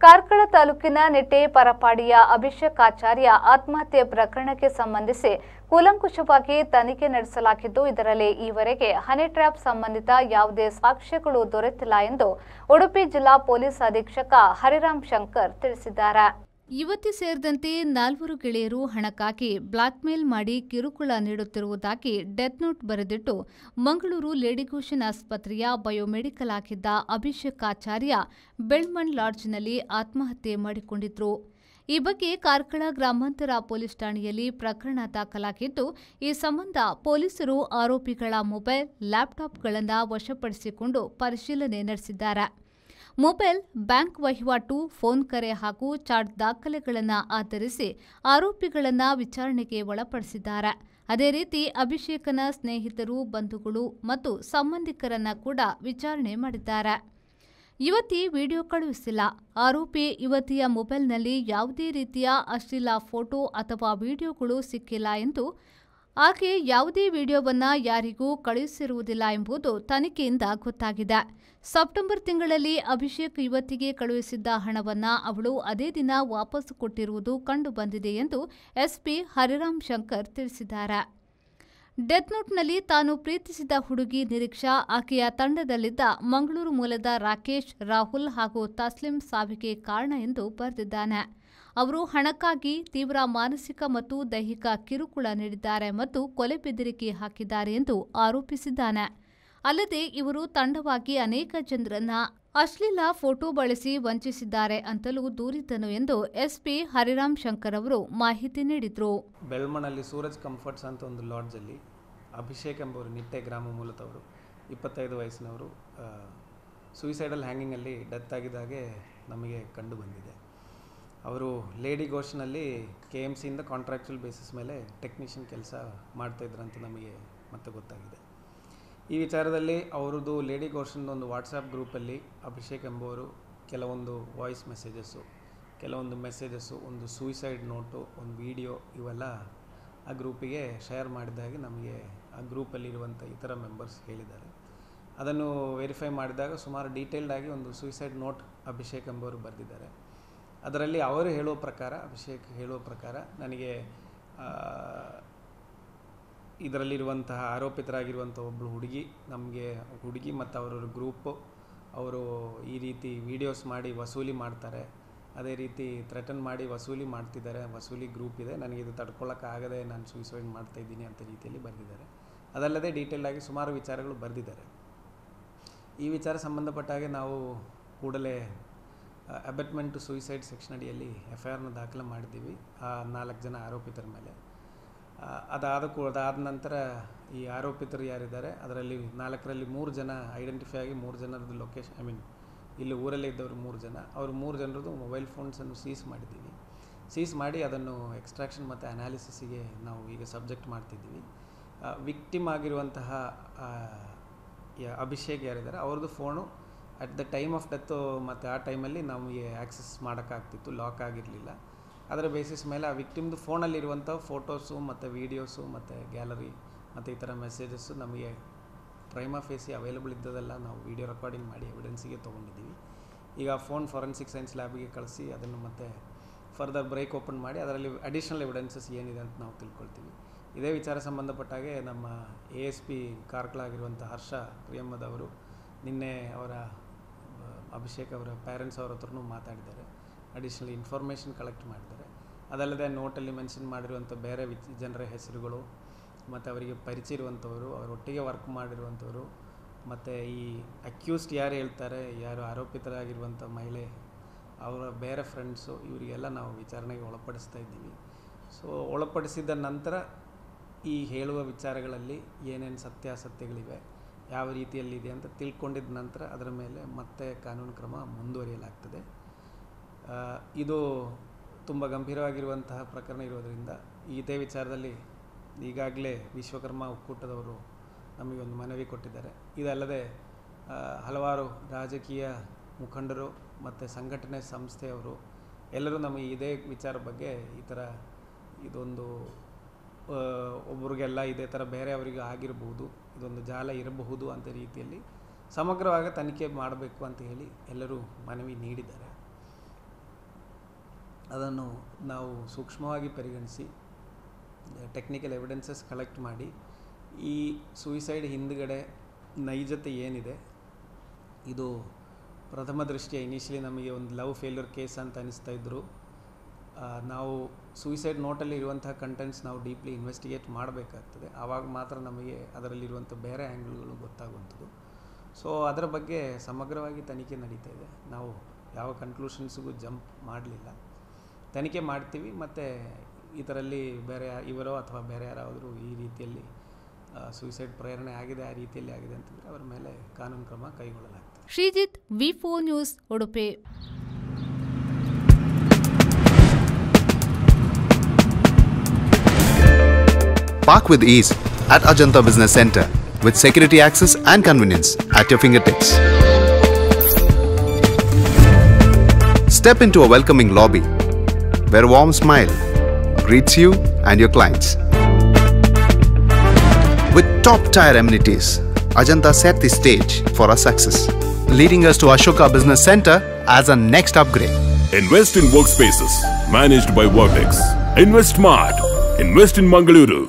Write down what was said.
ಕಾರ್ಕಳ ತಾಲೂಕಿನ ನೆಟ್ಟೆ ಪರಪಾಡಿಯ ಅಭಿಷೇಕ್ ಆಚಾರ್ಯ ಆತ್ಮಹತ್ಯೆ ಪ್ರಕರಣಕ್ಕೆ ಸಂಬಂಧಿಸಿ ಕೂಲಂಕುಷವಾಗಿ ತನಿಖೆ ನಡೆಸಲಾಗಿದ್ದು ಇದರಲ್ಲಿ ಈವರೆಗೆ ಹನಿ ಟ್ರ್ಯಾಪ್ ಸಂಬಂಧಿತ ಯಾವುದೇ ಸಾಕ್ಷ್ಯಗಳು ದೊರೆತಿಲ್ಲ ಎಂದು ಉಡುಪಿ ಜಿಲ್ಲಾ ಪೊಲೀಸ್ ಅಧೀಕ್ಷಕ ಹರಿರಾಮ್ ಶಂಕರ್ ತಿಳಿಸಿದ್ದಾರೆ. ಯುವತಿ ಸೇರಿದಂತೆ 4 ಗೆಳೆಯರು ಹಣಕ್ಕಾಗಿ ಬ್ಲಾಕ್ಮೇಲ್ ಮಾಡಿ ಕಿರುಕುಳ ನೀಡುತ್ತಿರುವುದಾಗಿ ಡೆತ್ ನೋಟ್ ಬರೆದಿಟ್ಟು ಮಂಗಳೂರು ಲೇಡಿಗೋಷನ್ ಆಸ್ಪತ್ರೆಯ ಬಯೋಮೆಡಿಕಲ್ ಆಗಿದ್ದ ಅಭಿಷೇಕ್ ಆಚಾರ್ಯ ಬೆಳ್ಮಣ್ ಲಾಡ್ಜ್ನಲ್ಲಿ ಆತ್ಮಹತ್ಯೆ ಮಾಡಿಕೊಂಡಿದ್ರು. ಈ ಬಗ್ಗೆ ಕಾರ್ಕಳ ಗ್ರಾಮಾಂತರ ಪೊಲೀಸ್ ಠಾಣೆಯಲ್ಲಿ ಪ್ರಕರಣ ದಾಖಲಾಗಿದ್ದು, ಈ ಸಂಬಂಧ ಪೊಲೀಸರು ಆರೋಪಿಗಳ ಮೊಬೈಲ್, ಲ್ಯಾಪ್ಟಾಪ್ಗಳನ್ನು ವಶಪಡಿಸಿಕೊಂಡು ಪರಿಶೀಲನೆ ನಡೆಸಿದ್ದಾರೆ. ಮೊಬೈಲ್, ಬ್ಯಾಂಕ್ ವಹಿವಾಟು, ಫೋನ್ ಕರೆ ಹಾಗೂ ಚಾಟ್ ದಾಖಲೆಗಳನ್ನು ಆಧರಿಸಿ ಆರೋಪಿಗಳನ್ನು ವಿಚಾರಣೆಗೆ ಒಳಪಡಿಸಿದ್ದಾರೆ. ಅದೇ ರೀತಿ ಅಭಿಷೇಕನ ಸ್ನೇಹಿತರು, ಬಂಧುಗಳು ಮತ್ತು ಸಂಬಂಧಿಕರನ್ನ ಕೂಡ ವಿಚಾರಣೆ ಮಾಡಿದ್ದಾರೆ. ಯುವತಿ ವಿಡಿಯೋ ಕಳುಹಿಸಿಲ್ಲ. ಆರೋಪಿ ಯುವತಿಯ ಮೊಬೈಲ್ನಲ್ಲಿ ಯಾವುದೇ ರೀತಿಯ ಅಶ್ಲೀಲ ಫೋಟೋ ಅಥವಾ ವಿಡಿಯೋಗಳು ಸಿಕ್ಕಿಲ್ಲ ಎಂದು, ಆಕೆ ಯಾವುದೇ ವಿಡಿಯೋವನ್ನು ಯಾರಿಗೂ ಕಳುಹಿಸಿರುವುದಿಲ್ಲ ಎಂಬುದು ತನಿಖೆಯಿಂದ ಗೊತ್ತಾಗಿದೆ. ಸೆಪ್ಟೆಂಬರ್ ತಿಂಗಳಲ್ಲಿ ಅಭಿಷೇಕ್ ಯುವತಿಗೆ ಕಳುಹಿಸಿದ್ದ ಹಣವನ್ನು ಅವಳು ಅದೇ ದಿನ ವಾಪಸ್ ಕೊಟ್ಟಿರುವುದು ಕಂಡುಬಂದಿದೆ ಎಂದು ಎಸ್ಪಿ ಹರಿರಾಮ್ ಶಂಕರ್ ತಿಳಿಸಿದ್ದಾರೆ. ಡೆತ್ ನೋಟ್ನಲ್ಲಿ ತಾನು ಪ್ರೀತಿಸಿದ ಹುಡುಗಿ ನಿರೀಕ್ಷಾ, ಆಕೆಯ ತಂಡದಲ್ಲಿದ್ದ ಮಂಗಳೂರು ಮೂಲದ ರಾಕೇಶ್, ರಾಹುಲ್ ಹಾಗೂ ತಸ್ಲಿಂ ಸಾವಿಗೆ ಕಾರಣ ಎಂದು ಬರೆದಿದ್ದಾನೆ. ಅವರು ಹಣಕ್ಕಾಗಿ ತೀವ್ರ ಮಾನಸಿಕ ಮತ್ತು ದೈಹಿಕ ಕಿರುಕುಳ ನೀಡಿದ್ದಾರೆ ಮತ್ತು ಕೊಲೆ ಬೆದರಿಕೆ ಹಾಕಿದ್ದಾರೆ ಎಂದು ಆರೋಪಿಸಿದ್ದಾನೆ. ಅಲ್ಲದೆ ಇವರು ತಂಡವಾಗಿ ಅನೇಕ ಜನರನ್ನ ಅಶ್ಲೀಲ ಫೋಟೋ ಬಳಸಿ ವಂಚಿಸಿದ್ದಾರೆ ಅಂತಲೂ ದೂರಿದ್ದನು ಎಂದು ಎಸ್ಪಿ ಹರಿರಾಮ್ ಶಂಕರ್ ಅವರು ಮಾಹಿತಿ ನೀಡಿದರು. ಬೆಳ್ಮಣ್ಣಲ್ಲಿ ಸೂರಜ್ ಕಂಫರ್ಟ್ಸ್ ಅಂತ ಒಂದು ಲಾಡ್ಜಲ್ಲಿ ಅಭಿಷೇಕ್ ಎಂಬವರು ನಿಟ್ಟೆ ಗ್ರಾಮ ಮೂಲದವರು, 25 ವಯಸ್ಸಿನವರು, ಸೂಯಿಸೈಡಲ್ ಹ್ಯಾಂಗಿಂಗಲ್ಲಿ ಡೆತ್ ಆಗಿದ್ದಾಗೆ ನಮಗೆ ಕಂಡು ಬಂದಿದೆ. ಅವರು ಲೇಡಿ ಗೋಷ್ನಲ್ಲಿ KMCಯಿಂದ ಕಾಂಟ್ರಾಕ್ಚುಯಲ್ ಬೇಸಿಸ್ ಮೇಲೆ ಟೆಕ್ನಿಷಿಯನ್ ಕೆಲಸ ಮಾಡ್ತಾಯಿದ್ರು ಅಂತ ನಮಗೆ ಮತ್ತೆ ಗೊತ್ತಾಗಿದೆ. ಈ ವಿಚಾರದಲ್ಲಿ ಅವರದ್ದು ಲೇಡಿ ಗೋಷ್ನ ಒಂದು ವಾಟ್ಸಪ್ ಗ್ರೂಪಲ್ಲಿ ಅಭಿಷೇಕ್ ಎಂಬುವರು ಕೆಲವೊಂದು ವಾಯ್ಸ್ ಮೆಸೇಜಸ್ಸು, ಕೆಲವೊಂದು ಮೆಸೇಜಸ್ಸು, ಒಂದು ಸೂಯಿಸೈಡ್ ನೋಟು, ಒಂದು ವಿಡಿಯೋ ಇವೆಲ್ಲ ಆ ಗ್ರೂಪಿಗೆ ಶೇರ್ ಮಾಡಿದಾಗೆ ನಮಗೆ ಆ ಗ್ರೂಪಲ್ಲಿರುವಂಥ ಇತರ ಮೆಂಬರ್ಸ್ ಹೇಳಿದ್ದಾರೆ. ಅದನ್ನು ವೆರಿಫೈ ಮಾಡಿದಾಗ ಸುಮಾರು ಡೀಟೇಲ್ಡ್ ಆಗಿ ಒಂದು ಸೂಯಿಸೈಡ್ ನೋಟ್ ಅಭಿಷೇಕ್ ಎಂಬವರು ಬರೆದಿದ್ದಾರೆ. ಅದರಲ್ಲಿ ಅವರು ಹೇಳುವ ಪ್ರಕಾರ, ಅಭಿಷೇಕ್ ಹೇಳುವ ಪ್ರಕಾರ, ನನಗೆ ಇದರಲ್ಲಿರುವಂತಹ ಆರೋಪಿತರಾಗಿರುವಂಥ ಒಬ್ಬಳು ಹುಡುಗಿ ಮತ್ತು ಅವರ ಗ್ರೂಪು ಅವರು ಈ ರೀತಿ ವೀಡಿಯೋಸ್ ಮಾಡಿ ವಸೂಲಿ ಮಾಡ್ತಾರೆ, ಅದೇ ರೀತಿ ಥ್ರೆಟನ್ ಮಾಡಿ ವಸೂಲಿ ಮಾಡ್ತಿದ್ದಾರೆ, ವಸೂಲಿ ಗ್ರೂಪ್ ಇದೆ, ನನಗೆ ಇದು ತಡ್ಕೊಳ್ಳೋಕ್ಕಾಗದೆ ನಾನು ಸೂಯಿಸೈಡ್ ಮಾಡ್ತಾಯಿದ್ದೀನಿ ಅಂತ ರೀತಿಯಲ್ಲಿ ಬರೆದಿದ್ದಾರೆ. ಅದಲ್ಲದೆ ಡೀಟೇಲಾಗಿ ಸುಮಾರು ವಿಚಾರಗಳು ಬರೆದಿದ್ದಾರೆ. ಈ ವಿಚಾರ ಸಂಬಂಧಪಟ್ಟ ಹಾಗೆ ನಾವು ಕೂಡಲೇ ಅಬೆಟ್ಮೆಂಟ್ ಟು ಸೂಯಿಸೈಡ್ ಸೆಕ್ಷನ್ ಅಡಿಯಲ್ಲಿ FIRನ ದಾಖಲೆ ಮಾಡಿದ್ದೀವಿ ಆ 4 ಜನ ಆರೋಪಿತರ ಮೇಲೆ. ಅದಾದ ನಂತರ ಈ ಆರೋಪಿತರು ಯಾರಿದ್ದಾರೆ ಅದರಲ್ಲಿ 4ರಲ್ಲಿ 3 ಜನ ಐಡೆಂಟಿಫೈ ಆಗಿ 3 ಜನರದ್ದು ಲೊಕೇಶನ್, ಇಲ್ಲಿ ಊರಲ್ಲೇ ಇದ್ದವರು 3 ಜನ, ಅವರು 3 ಜನರದ್ದು ಮೊಬೈಲ್ ಫೋನ್ಸನ್ನು ಸೀಸ್ ಮಾಡಿದ್ದೀವಿ. ಸೀಸ್ ಮಾಡಿ ಅದನ್ನು ಎಕ್ಸ್ಟ್ರಾಕ್ಷನ್ ಮತ್ತು ಅನಾಲಿಸಿಸ್ಗೆ ನಾವು ಈಗ ಸಬ್ಜೆಕ್ಟ್ ಮಾಡ್ತಿದ್ದೀವಿ. ವಿಕ್ಟಿಮ್ ಆಗಿರುವಂತಹ ಅಭಿಷೇಕ್ ಯಾರಿದ್ದಾರೆ ಅವ್ರದ್ದು phone at the time of death ಮತ್ತು ಆ ಟೈಮಲ್ಲಿ ನಮಗೆ ಆ್ಯಕ್ಸೆಸ್ ಮಾಡೋಕ್ಕಾಗ್ತಿತ್ತು, ಲಾಕ್ ಆಗಿರಲಿಲ್ಲ. ಅದರ ಬೇಸಿಸ್ ಮೇಲೆ ಆ ವಿಕ್ಟಿಮ್ದು ಫೋನಲ್ಲಿರುವಂಥ ಫೋಟೋಸು ಮತ್ತು ವೀಡಿಯೋಸು ಮತ್ತು ಗ್ಯಾಲರಿ ಮತ್ತು ಈ ಥರ ಮೆಸೇಜಸ್ಸು ನಮಗೆ ಪ್ರೈಮಾ ಫೇಸಿ ಅವೈಲೇಬಲ್ ಇದ್ದದೆಲ್ಲ ನಾವು ವೀಡಿಯೋ ರೆಕಾರ್ಡಿಂಗ್ ಮಾಡಿ ಎವಿಡೆನ್ಸಿಗೆ ತೊಗೊಂಡಿದ್ದೀವಿ. ಈಗ ಫೋನ್ ಫಾರೆನ್ಸಿಕ್ ಸೈನ್ಸ್ ಲ್ಯಾಬ್ಗೆ ಕಳಿಸಿ ಅದನ್ನು ಮತ್ತೆ ಫರ್ದರ್ ಬ್ರೇಕ್ ಓಪನ್ ಮಾಡಿ ಅದರಲ್ಲಿ ಅಡಿಷ್ನಲ್ ಎವಿಡೆನ್ಸಸ್ ಏನಿದೆ ಅಂತ ನಾವು ತಿಳ್ಕೊಳ್ತೀವಿ. ಇದೇ ವಿಚಾರ ಸಂಬಂಧಪಟ್ಟಾಗೆ ನಮ್ಮ ASP ಕಾರ್ಕಳ ಆಗಿರುವಂಥ ಹರ್ಷ ಪ್ರಿಯಮ್ಮದ್ ಅವರು ನಿನ್ನೆ ಅವರ ಅಭಿಷೇಕ್ ಅವರ ಪೇರೆಂಟ್ಸ್ ಅವ್ರ ಹತ್ರನೂ ಮಾತಾಡಿದ್ದಾರೆ, ಅಡಿಷ್ನಲ್ ಇನ್ಫಾರ್ಮೇಷನ್ ಕಲೆಕ್ಟ್ ಮಾಡಿದ್ದಾರೆ. ಅದಲ್ಲದೆ ನೋಟಲ್ಲಿ ಮೆನ್ಷನ್ ಮಾಡಿರುವಂಥ ಬೇರೆ ಜನರ ಹೆಸರುಗಳು ಮತ್ತು ಅವರಿಗೆ ಪರಿಚಯ ಇರುವಂಥವರು, ಅವರೊಟ್ಟಿಗೆ ವರ್ಕ್ ಮಾಡಿರುವಂಥವರು ಮತ್ತು ಈ ಅಕ್ಯೂಸ್ಡ್ ಯಾರು ಹೇಳ್ತಾರೆ, ಯಾರು ಆರೋಪಿತರಾಗಿರುವಂಥ ಮಹಿಳೆ, ಅವರ ಬೇರೆ ಫ್ರೆಂಡ್ಸು, ಇವರಿಗೆಲ್ಲ ನಾವು ವಿಚಾರಣೆಗೆ ಒಳಪಡಿಸ್ತಾ ಇದ್ದೀವಿ. ಸೊ ಒಳಪಡಿಸಿದ ನಂತರ ಈ ಹೇಳುವ ವಿಚಾರಗಳಲ್ಲಿ ಏನೇನು ಸತ್ಯಾಸತ್ಯಗಳಿವೆ, ಯಾವ ರೀತಿಯಲ್ಲಿದೆ ಅಂತ ತಿಳ್ಕೊಂಡಿದ್ದ ನಂತರ ಅದರ ಮೇಲೆ ಮತ್ತೆ ಕಾನೂನು ಕ್ರಮ ಮುಂದುವರಿಯಲಾಗ್ತದೆ. ಇದು ತುಂಬ ಗಂಭೀರವಾಗಿರುವಂತಹ ಪ್ರಕರಣ ಇರೋದರಿಂದ ಇದೇ ವಿಚಾರದಲ್ಲಿ ಈಗಾಗಲೇ ವಿಶ್ವಕರ್ಮ ಒಕ್ಕೂಟದವರು ನಮಗೆ ಒಂದು ಮನವಿ ಕೊಟ್ಟಿದ್ದಾರೆ. ಇದಲ್ಲದೆ ಹಲವಾರು ರಾಜಕೀಯ ಮುಖಂಡರು ಮತ್ತು ಸಂಘಟನೆ ಸಂಸ್ಥೆಯವರು ಎಲ್ಲರೂ ನಮಗೆ ಇದೇ ವಿಚಾರ ಬಗ್ಗೆ ಈ ಥರ ಇದೊಂದು ಒಬ್ಬರಿಗೆಲ್ಲ ಇದೇ ಥರ ಬೇರೆಯವರಿಗೆ ಆಗಿರಬಹುದು, ಇದೊಂದು ಜಾಲ ಇರಬಹುದು ಅಂತ ರೀತಿಯಲ್ಲಿ ಸಮಗ್ರವಾಗಿ ತನಿಖೆ ಮಾಡಬೇಕು ಅಂತ ಹೇಳಿ ಎಲ್ಲರೂ ಮನವಿ ನೀಡಿದ್ದಾರೆ. ಅದನ್ನು ನಾವು ಸೂಕ್ಷ್ಮವಾಗಿ ಪರಿಗಣಿಸಿ ಟೆಕ್ನಿಕಲ್ ಎವಿಡೆನ್ಸಸ್ ಕಲೆಕ್ಟ್ ಮಾಡಿ ಈ ಸೂಯಿಸೈಡ್ ಹಿಂದುಗಡೆ ನೈಜತೆ ಏನಿದೆ, ಇದು ಪ್ರಥಮ ದೃಷ್ಟಿಯ ಇನಿಷಿಯಲಿ ನಮಗೆ ಒಂದು ಲವ್ ಫೇಲ್ಯೂರ್ ಕೇಸ್ ಅಂತ ಅನಿಸ್ತಾ ಇದ್ದರು. ನಾವು ಸೂಯಿಸೈಡ್ ನೋಟಲ್ಲಿ ಇರುವಂತಹ ಕಂಟೆಂಟ್ಸ್ ನಾವು ಡೀಪ್ಲಿ ಇನ್ವೆಸ್ಟಿಗೇಟ್ ಮಾಡಬೇಕಾಗ್ತದೆ. ಆವಾಗ ಮಾತ್ರ ನಮಗೆ ಅದರಲ್ಲಿರುವಂಥ ಬೇರೆ ಆ್ಯಂಗಲ್ಗಳು ಗೊತ್ತಾಗುವಂಥದ್ದು. ಸೊ ಅದರ ಬಗ್ಗೆ ಸಮಗ್ರವಾಗಿ ತನಿಖೆ ನಡೀತಾ ಇದೆ. ನಾವು ಯಾವ ಕನ್ಕ್ಲೂಷನ್ಸ್ಗೂ ಜಂಪ್ ಮಾಡಲಿಲ್ಲ. ತನಿಖೆ ಮಾಡ್ತೀವಿ ಮತ್ತು ಇದರಲ್ಲಿ ಬೇರೆ ಇವರೋ ಅಥವಾ ಬೇರೆ ಯಾರಾದರೂ ಈ ರೀತಿಯಲ್ಲಿ ಸೂಯಿಸೈಡ್ ಪ್ರೇರಣೆ ಆಗಿದೆ, ಆ ರೀತಿಯಲ್ಲಿ ಆಗಿದೆ ಅಂತಂದರೆ ಅವರ ಮೇಲೆ ಕಾನೂನು ಕ್ರಮ ಕೈಗೊಳ್ಳಲಾಗ್ತದೆ. Sreejith, V4 news, Udupi. Park with ease at Ajanta Business Center with security access and convenience at your fingertips. Step into a welcoming lobby where a warm smile greets you and your clients. With top-tier amenities, Ajanta set the stage for our success, leading us to Ashoka Business Center as a next upgrade. Invest in workspaces managed by Vortex. Invest smart. Invest in Mangaluru.